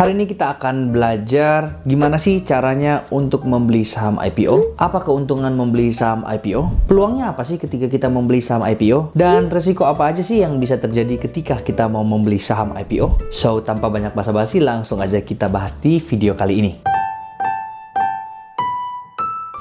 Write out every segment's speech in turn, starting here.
Hari ini kita akan belajar gimana sih caranya untuk membeli saham IPO, apa keuntungan membeli saham IPO, peluangnya apa sih ketika kita membeli saham IPO, dan resiko apa aja sih yang bisa terjadi ketika kita mau membeli saham IPO. So, tanpa banyak basa-basi, langsung aja kita bahas di video kali ini.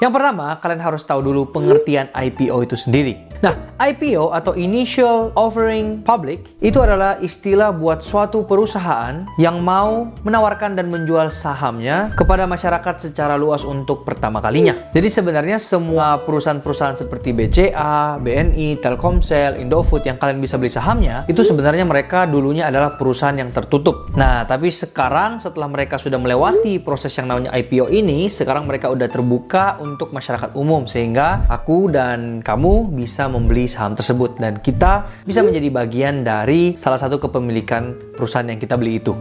Yang pertama, kalian harus tahu dulu pengertian IPO itu sendiri. Nah, IPO atau Initial Offering Public itu adalah istilah buat suatu perusahaan yang mau menawarkan dan menjual sahamnya kepada masyarakat secara luas untuk pertama kalinya. Jadi sebenarnya semua perusahaan-perusahaan seperti BCA, BNI, Telkomsel, Indofood yang kalian bisa beli sahamnya, itu sebenarnya mereka dulunya adalah perusahaan yang tertutup. Nah, tapi sekarang setelah mereka sudah melewati proses yang namanya IPO ini, sekarang mereka udah terbuka untuk masyarakat umum, sehingga aku dan kamu bisa membeli saham tersebut dan kita bisa menjadi bagian dari salah satu kepemilikan perusahaan yang kita beli itu.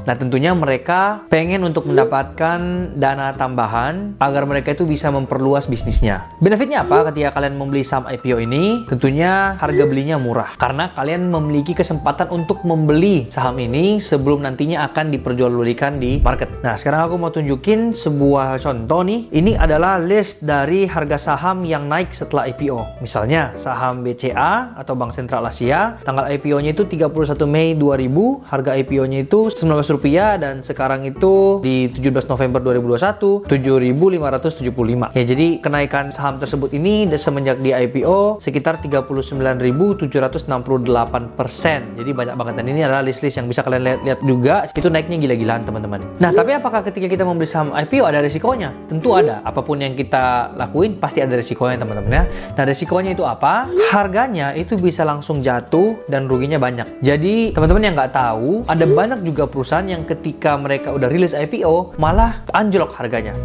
Nah, tentunya mereka pengen untuk mendapatkan dana tambahan agar mereka itu bisa memperluas bisnisnya. Benefitnya apa ketika kalian membeli saham IPO ini? Tentunya harga belinya murah karena kalian memiliki kesempatan untuk membeli saham ini sebelum nantinya akan diperjualbelikan di market. Nah, sekarang aku mau tunjukin sebuah contoh nih. Ini adalah list dari harga saham yang naik setelah IPO. Misalnya saham BCA atau Bank Sentral Asia, tanggal IPO-nya itu 31 Mei 2000, harga IPO-nya itu Rp19, dan sekarang itu di 17 November 2021 7.575. Ya, jadi kenaikan saham tersebut ini semenjak di IPO sekitar 39.768%. Jadi banyak banget, dan ini adalah list-list yang bisa kalian lihat juga, itu naiknya gila-gilaan teman-teman. Nah, tapi apakah ketika kita membeli saham IPO ada risikonya? Tentu ada. Apapun yang kita lakuin pasti ada risikonya teman-teman ya. Nah, risikonya itu apa? Harganya itu bisa langsung jatuh dan ruginya banyak. Jadi teman-teman yang nggak tahu, ada banyak juga perusahaan yang ketika mereka udah rilis IPO malah anjlok harganya.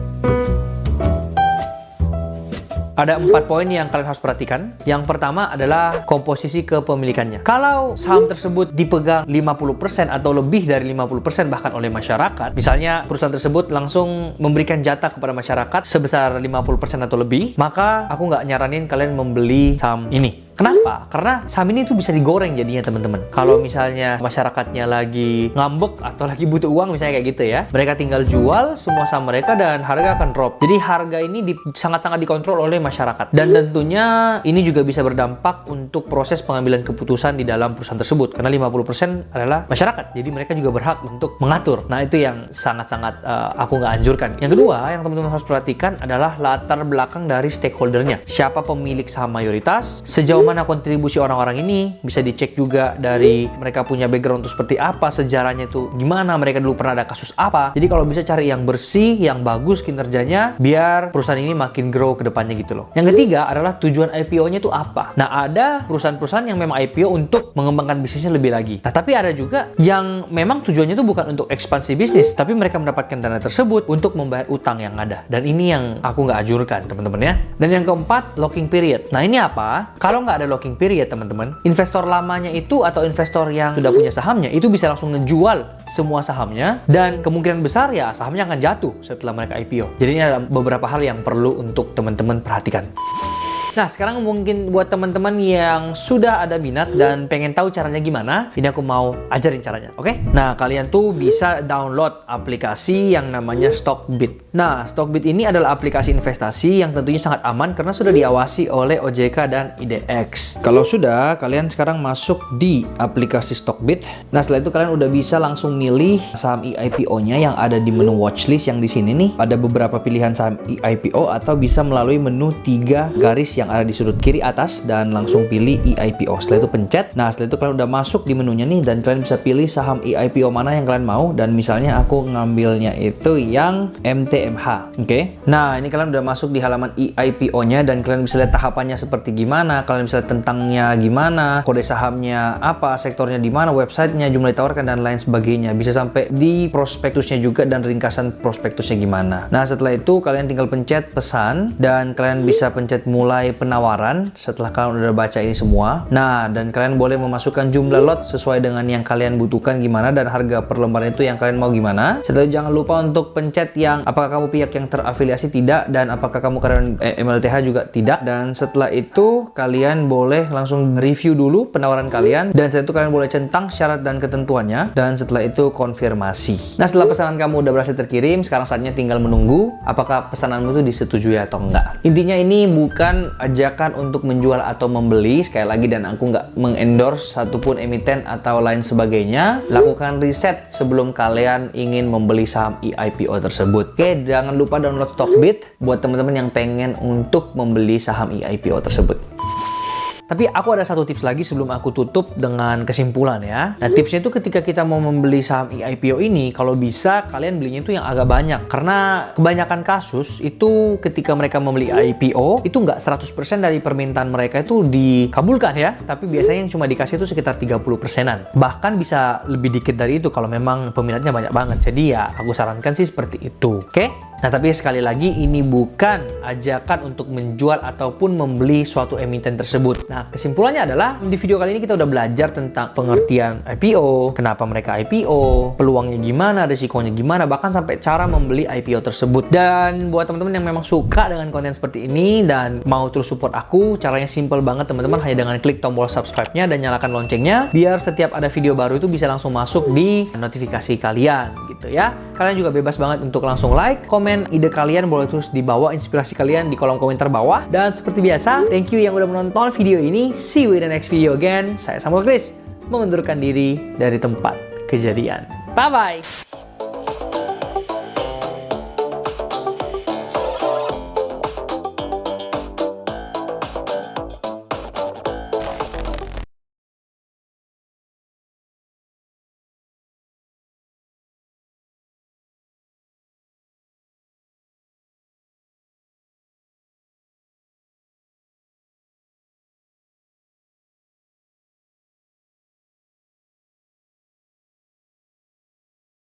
Ada 4 poin yang kalian harus perhatikan. Yang pertama adalah komposisi kepemilikannya. Kalau saham tersebut dipegang 50% atau lebih dari 50% bahkan oleh masyarakat, misalnya perusahaan tersebut langsung memberikan jatah kepada masyarakat sebesar 50% atau lebih, maka aku nggak nyaranin kalian membeli saham ini. Kenapa? Karena saham ini tuh bisa digoreng jadinya teman-teman. Kalau misalnya masyarakatnya lagi ngambek atau lagi butuh uang misalnya kayak gitu ya, mereka tinggal jual semua saham mereka dan harga akan drop. Jadi harga ini sangat-sangat dikontrol oleh masyarakat. Dan tentunya ini juga bisa berdampak untuk proses pengambilan keputusan di dalam perusahaan tersebut. Karena 50% adalah masyarakat. Jadi mereka juga berhak untuk mengatur. Nah, itu yang sangat-sangat aku nggak anjurkan. Yang kedua yang teman-teman harus perhatikan adalah latar belakang dari stakeholdernya. Siapa pemilik saham mayoritas, sejauh mana kontribusi orang-orang ini, bisa dicek juga dari mereka punya background itu seperti apa, sejarahnya itu gimana, mereka dulu pernah ada kasus apa. Jadi kalau bisa cari yang bersih, yang bagus kinerjanya, biar perusahaan ini makin grow ke depannya gitu loh. Yang ketiga adalah tujuan IPO-nya itu apa. Nah, ada perusahaan-perusahaan yang memang IPO untuk mengembangkan bisnisnya lebih lagi. Nah, tapi ada juga yang memang tujuannya itu bukan untuk ekspansi bisnis, tapi mereka mendapatkan dana tersebut untuk membayar utang yang ada. Dan ini yang aku nggak anjurkan teman-teman ya. Dan yang keempat, locking period. Nah, ini apa? Kalau nggak ada locking period teman-teman, investor lamanya itu atau investor yang sudah punya sahamnya itu bisa langsung ngejual semua sahamnya, dan kemungkinan besar ya sahamnya akan jatuh setelah mereka IPO. Jadi ini ada beberapa hal yang perlu untuk teman-teman perhatikan. Nah, sekarang mungkin buat teman-teman yang sudah ada minat dan pengen tahu caranya gimana, ini aku mau ajarin caranya, oke? Nah, kalian tuh bisa download aplikasi yang namanya Stockbit. Nah, Stockbit ini adalah aplikasi investasi yang tentunya sangat aman karena sudah diawasi oleh OJK dan IDX. Kalau sudah, kalian sekarang masuk di aplikasi Stockbit. Nah, setelah itu kalian udah bisa langsung milih saham IPO-nya yang ada di menu watchlist yang di sini nih. Ada beberapa pilihan saham IPO atau bisa melalui menu 3 garis yang ada di sudut kiri atas dan langsung pilih IPO. Setelah itu pencet. Nah, setelah itu kalian udah masuk di menunya nih dan kalian bisa pilih saham IPO mana yang kalian mau, dan misalnya aku ngambilnya itu yang MTMH. Oke. Nah, ini kalian udah masuk di halaman IPO-nya dan kalian bisa lihat tahapannya seperti gimana, kalian bisa lihat tentangnya gimana, kode sahamnya apa, sektornya di mana, websitenya, jumlah ditawarkan dan lain sebagainya. Bisa sampai di prospektusnya juga dan ringkasan prospektusnya gimana. Nah, setelah itu kalian tinggal pencet pesan dan kalian bisa pencet mulai mengenai penawaran setelah kalian udah baca ini semua. Nah, dan kalian boleh memasukkan jumlah lot sesuai dengan yang kalian butuhkan gimana dan harga per lembar itu yang kalian mau gimana. Setelah itu jangan lupa untuk pencet yang apakah kamu pihak yang terafiliasi tidak dan apakah kamu karyawan MLTH juga tidak. Dan setelah itu kalian boleh langsung review dulu penawaran kalian dan setelah itu kalian boleh centang syarat dan ketentuannya dan setelah itu konfirmasi. Nah, setelah pesanan kamu udah berhasil terkirim, sekarang saatnya tinggal menunggu apakah pesananmu itu disetujui atau enggak. Intinya ini bukan ajakan untuk menjual atau membeli sekali lagi, dan aku nggak mengendorse satupun emiten atau lain sebagainya. Lakukan riset sebelum kalian ingin membeli saham eIPO tersebut. Oke, jangan lupa download Stockbit buat teman-teman yang pengen untuk membeli saham eIPO tersebut. Tapi aku ada satu tips lagi sebelum aku tutup dengan kesimpulan ya. Nah, tipsnya itu ketika kita mau membeli saham eIPO ini, kalau bisa kalian belinya itu yang agak banyak. Karena kebanyakan kasus itu ketika mereka membeli IPO, itu nggak 100% dari permintaan mereka itu dikabulkan ya. Tapi biasanya yang cuma dikasih itu sekitar 30%-an. Bahkan bisa lebih dikit dari itu kalau memang peminatnya banyak banget. Jadi ya aku sarankan sih seperti itu. Oke? Nah, tapi sekali lagi ini bukan ajakan untuk menjual ataupun membeli suatu emiten tersebut. Nah, kesimpulannya adalah di video kali ini kita udah belajar tentang pengertian IPO, kenapa mereka IPO, peluangnya gimana, risikonya gimana, bahkan sampai cara membeli IPO tersebut. Dan buat teman-teman yang memang suka dengan konten seperti ini dan mau terus support aku, caranya simple banget teman-teman, hanya dengan klik tombol subscribe-nya dan nyalakan loncengnya biar setiap ada video baru itu bisa langsung masuk di notifikasi kalian gitu ya. Kalian juga bebas banget untuk langsung like, komen, ide kalian boleh terus di bawah, inspirasi kalian di kolom komentar bawah. Dan seperti biasa, thank you yang udah menonton video ini. See you in the next video again. Saya Samuel Chris, mengundurkan diri dari tempat kejadian. Bye-bye!